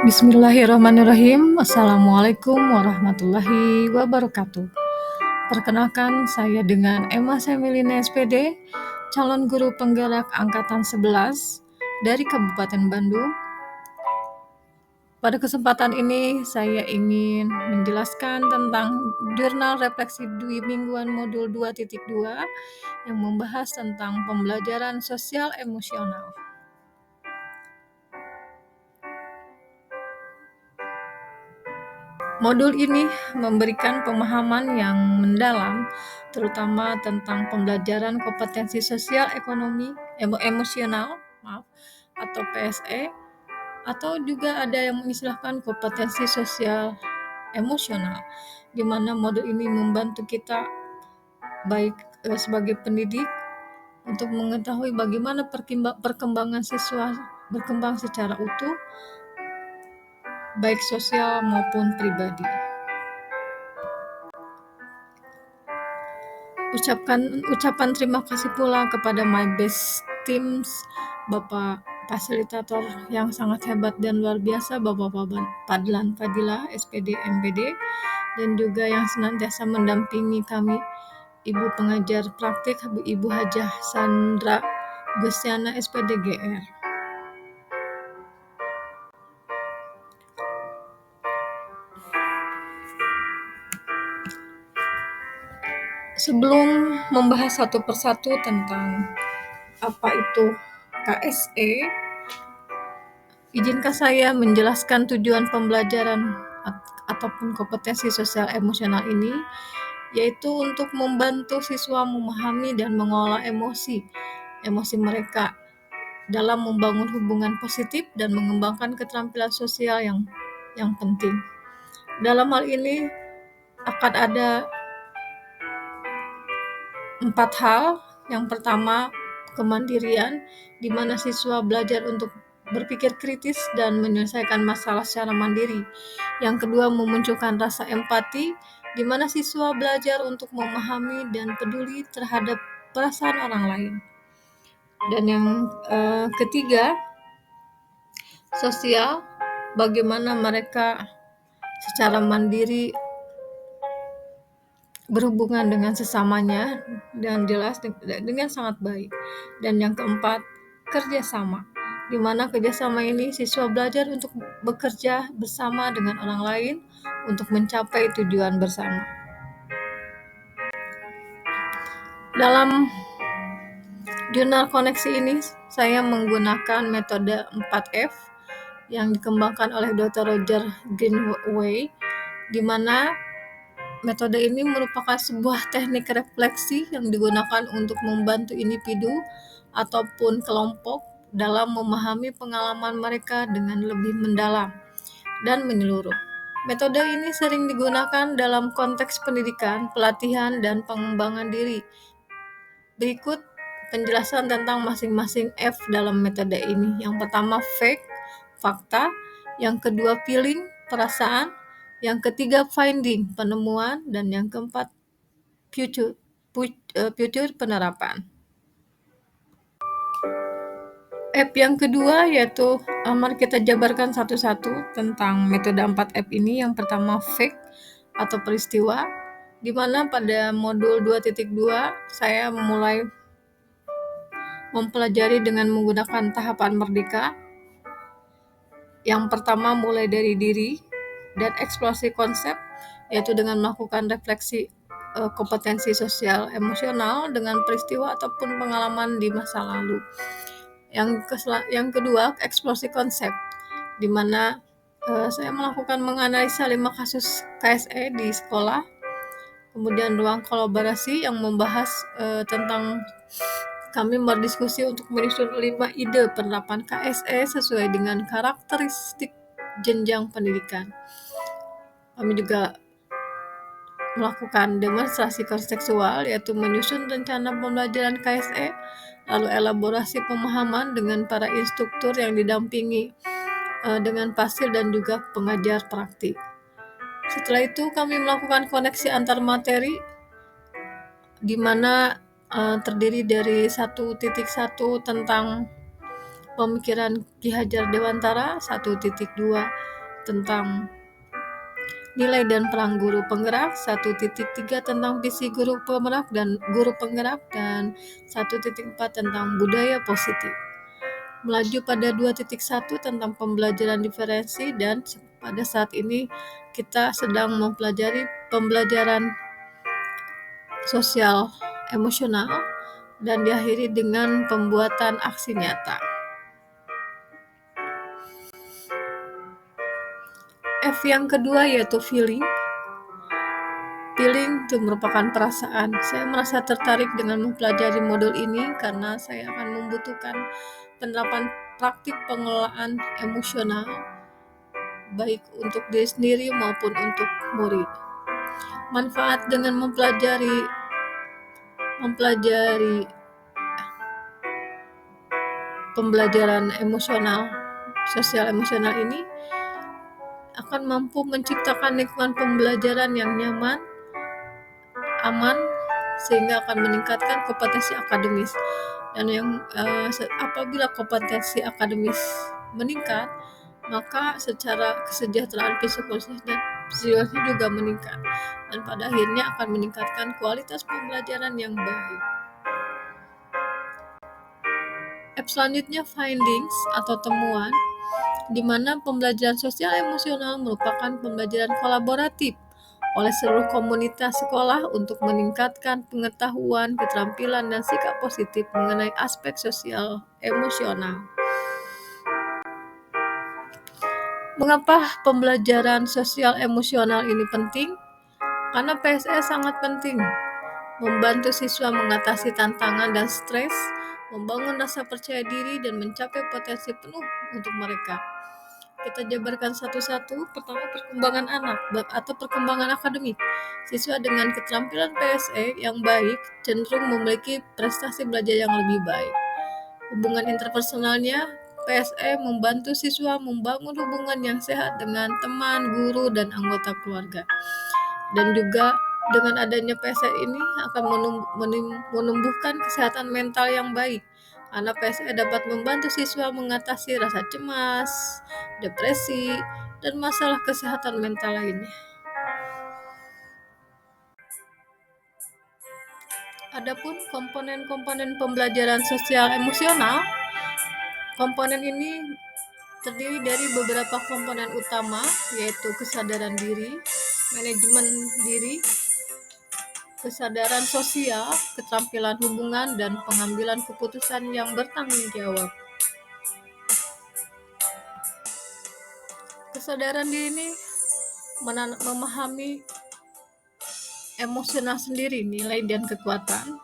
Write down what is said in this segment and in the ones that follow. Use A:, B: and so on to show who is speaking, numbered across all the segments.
A: Bismillahirrahmanirrahim. Assalamualaikum warahmatullahi wabarakatuh. Perkenalkan, saya dengan Emma Semilina SPD, calon guru penggerak angkatan 11 dari Kabupaten Bandung. Pada kesempatan ini, saya ingin menjelaskan tentang jurnal refleksi dwi mingguan modul 2.2 yang membahas tentang pembelajaran sosial emosional. Modul ini memberikan pemahaman yang mendalam, terutama tentang pembelajaran kompetensi sosial ekonomi emosional, atau PSE, atau juga ada yang mengistilahkan kompetensi sosial emosional, di mana modul ini membantu kita baik sebagai pendidik untuk mengetahui bagaimana perkembangan siswa berkembang secara utuh, baik sosial maupun pribadi. Ucapan terima kasih pula kepada my best teams, Bapak fasilitator yang sangat hebat dan luar biasa, Bapak Padlan Fadila, SPD MPD, dan juga yang senantiasa mendampingi kami, Ibu pengajar praktik, Ibu Hajah Sandra Gustiana, SPD GR. Sebelum membahas satu persatu tentang apa itu KSE, izinkan saya menjelaskan tujuan pembelajaran ataupun kompetensi sosial emosional ini, yaitu untuk membantu siswa memahami dan mengolah emosi mereka dalam membangun hubungan positif dan mengembangkan keterampilan sosial yang penting. Dalam hal ini akan ada 4 hal. Yang pertama, kemandirian, di mana siswa belajar untuk berpikir kritis dan menyelesaikan masalah secara mandiri. Yang kedua, memunculkan rasa empati, di mana siswa belajar untuk memahami dan peduli terhadap perasaan orang lain. Dan yang ketiga, sosial, bagaimana mereka secara mandiri berhubungan dengan sesamanya dan jelas dengan sangat baik. Dan yang keempat, kerjasama, di mana kerjasama ini siswa belajar untuk bekerja bersama dengan orang lain untuk mencapai tujuan bersama. Dalam jurnal koneksi ini, saya menggunakan metode 4F yang dikembangkan oleh Dr. Roger Greenaway, di mana metode ini merupakan sebuah teknik refleksi yang digunakan untuk membantu individu ataupun kelompok dalam memahami pengalaman mereka dengan lebih mendalam dan menyeluruh. Metode ini sering digunakan dalam konteks pendidikan, pelatihan, dan pengembangan diri. Berikut penjelasan tentang masing-masing F dalam metode ini. Yang pertama, fact, fakta. Yang kedua, feeling, perasaan. Yang ketiga, finding, penemuan. Dan yang keempat, future, penerapan. F yang kedua yaitu, mari kita jabarkan satu-satu tentang metode 4F ini. Yang pertama, fact atau peristiwa, di mana pada modul 2.2 saya mulai mempelajari dengan menggunakan tahapan merdeka. Yang pertama, mulai dari diri dan eksplorasi konsep, yaitu dengan melakukan refleksi kompetensi sosial emosional dengan peristiwa ataupun pengalaman di masa lalu. Yang kedua, eksplorasi konsep, di mana saya melakukan menganalisa 5 kasus KSE di sekolah. Kemudian ruang kolaborasi yang membahas tentang kami berdiskusi untuk menyusun 5 ide penerapan KSE sesuai dengan karakteristik jenjang pendidikan. Kami juga melakukan demonstrasi konseptual, yaitu menyusun rencana pembelajaran KSE, lalu elaborasi pemahaman dengan para instruktur yang didampingi dengan pasir dan juga pengajar praktik. Setelah itu kami melakukan koneksi antar materi, di mana terdiri dari 1.1 tentang pemikiran Ki Hajar Dewantara, 1.2 tentang nilai dan peran guru penggerak, 1.3 tentang visi guru penggerak dan 1.4 tentang budaya positif. Melaju pada 2.1 tentang pembelajaran diferensi, dan pada saat ini kita sedang mempelajari pembelajaran sosial emosional dan diakhiri dengan pembuatan aksi nyata. F yang kedua yaitu feeling. Feeling itu merupakan perasaan. Saya merasa tertarik dengan mempelajari modul ini karena saya akan membutuhkan penerapan praktik pengelolaan emosional baik untuk diri sendiri maupun untuk murid. Manfaat dengan mempelajari pembelajaran emosional, sosial emosional ini akan mampu menciptakan lingkungan pembelajaran yang nyaman, aman, sehingga akan meningkatkan kompetensi akademis. Dan apabila kompetensi akademis meningkat, maka secara kesejahteraan psikologisnya juga meningkat, dan pada akhirnya akan meningkatkan kualitas pembelajaran yang baik. Selanjutnya findings atau temuan, di mana pembelajaran sosial emosional merupakan pembelajaran kolaboratif oleh seluruh komunitas sekolah untuk meningkatkan pengetahuan, keterampilan, dan sikap positif mengenai aspek sosial emosional. Mengapa pembelajaran sosial emosional ini penting? Karena PSE sangat penting membantu siswa mengatasi tantangan dan stres, membangun rasa percaya diri, dan mencapai potensi penuh untuk mereka. Kita jabarkan satu-satu. Pertama, perkembangan anak atau perkembangan akademik. Siswa dengan keterampilan PSE yang baik cenderung memiliki prestasi belajar yang lebih baik. Hubungan interpersonalnya, PSE membantu siswa membangun hubungan yang sehat dengan teman, guru, dan anggota keluarga. Dan juga dengan adanya PSE ini akan menumbuhkan kesehatan mental yang baik, karena PSE dapat membantu siswa mengatasi rasa cemas, depresi, dan masalah kesehatan mental lainnya. Adapun komponen-komponen pembelajaran sosial emosional, komponen ini terdiri dari beberapa komponen utama, yaitu kesadaran diri, manajemen diri, kesadaran sosial, keterampilan hubungan, dan pengambilan keputusan yang bertanggung jawab. Kesadaran diri ini memahami emosional sendiri, nilai dan kekuatan,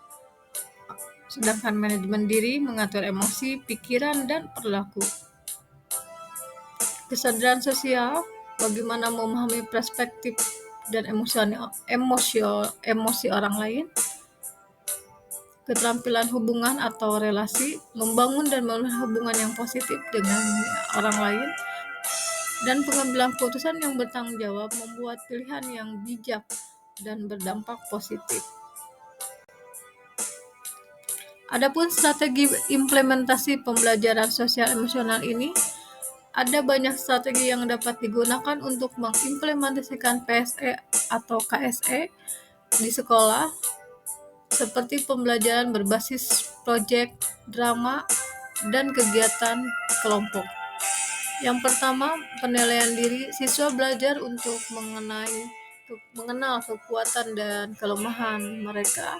A: sedangkan manajemen diri mengatur emosi, pikiran, dan perilaku. Kesadaran sosial, bagaimana memahami perspektif dan emosi orang lain. Keterampilan hubungan atau relasi, membangun dan membangun hubungan yang positif dengan orang lain. Dan pengambilan keputusan yang bertanggung jawab, membuat pilihan yang bijak dan berdampak positif. Adapun strategi implementasi pembelajaran sosial emosional ini, ada banyak strategi yang dapat digunakan untuk mengimplementasikan PSE atau KSE di sekolah, seperti pembelajaran berbasis proyek, drama, dan kegiatan kelompok. Yang pertama, penilaian diri. Siswa belajar untuk mengenal kekuatan dan kelemahan mereka.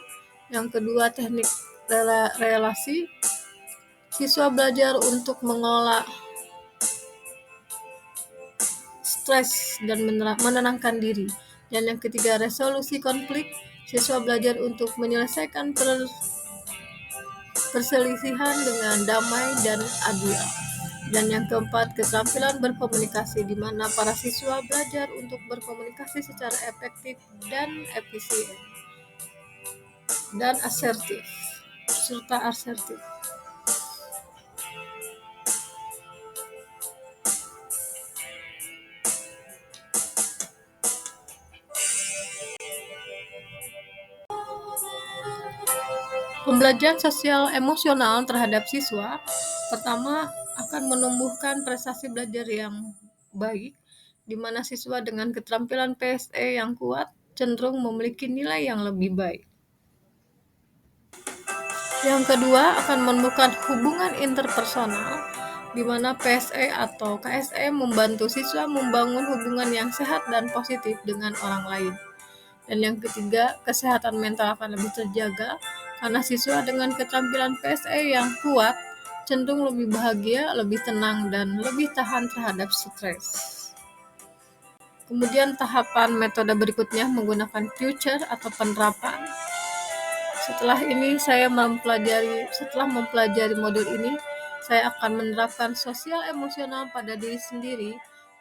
A: Yang kedua, teknik relasi. Siswa belajar untuk mengelola stres dan menenangkan diri. Dan yang ketiga, resolusi konflik. Siswa belajar untuk menyelesaikan perselisihan dengan damai dan adil. Dan yang keempat, keterampilan berkomunikasi, di mana para siswa belajar untuk berkomunikasi secara efektif dan efisien dan asertif. Pembelajaran sosial emosional terhadap siswa, pertama, akan menumbuhkan prestasi belajar yang baik, di mana siswa dengan keterampilan PSE yang kuat cenderung memiliki nilai yang lebih baik. Yang kedua akan menemukan hubungan interpersonal, di mana PSE atau KSE membantu siswa membangun hubungan yang sehat dan positif dengan orang lain. Dan yang ketiga, kesehatan mental akan lebih terjaga karena siswa dengan keterampilan PSE yang kuat cenderung lebih bahagia, lebih tenang, dan lebih tahan terhadap stres. Kemudian tahapan metode berikutnya menggunakan future atau penerapan. Setelah mempelajari modul ini, saya akan menerapkan sosial emosional pada diri sendiri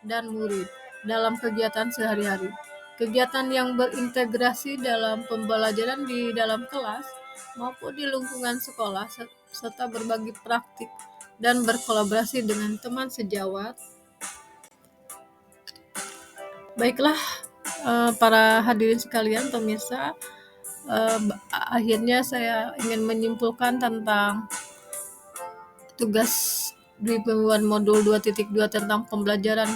A: dan murid dalam kegiatan sehari-hari. Kegiatan yang berintegrasi dalam pembelajaran di dalam kelas maupun di lingkungan sekolah serta berbagi praktik dan berkolaborasi dengan teman sejawat. Baiklah, para hadirin sekalian, pemirsa, akhirnya saya ingin menyimpulkan tentang tugas di pembuatan modul 2.2 tentang pembelajaran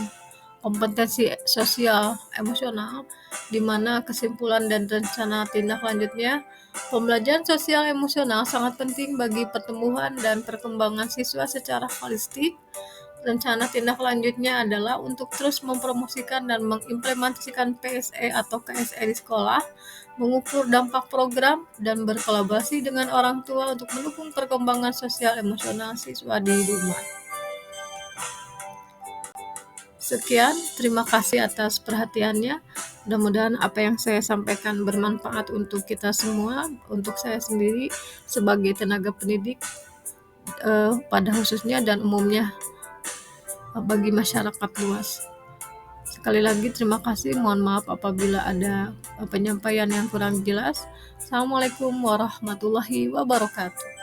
A: kompetensi sosial emosional, di mana kesimpulan dan rencana tindak lanjutnya, pembelajaran sosial emosional sangat penting bagi pertumbuhan dan perkembangan siswa secara holistik. Rencana tindak lanjutnya adalah untuk terus mempromosikan dan mengimplementasikan PSE atau KSE di sekolah, mengukur dampak program, dan berkolaborasi dengan orang tua untuk mendukung perkembangan sosial emosional siswa di rumah. Sekian, terima kasih atas perhatiannya. Mudah-mudahan apa yang saya sampaikan bermanfaat untuk kita semua, untuk saya sendiri sebagai tenaga pendidik pada khususnya dan umumnya bagi masyarakat luas. Sekali lagi terima kasih, mohon maaf apabila ada penyampaian yang kurang jelas. Assalamualaikum warahmatullahi wabarakatuh.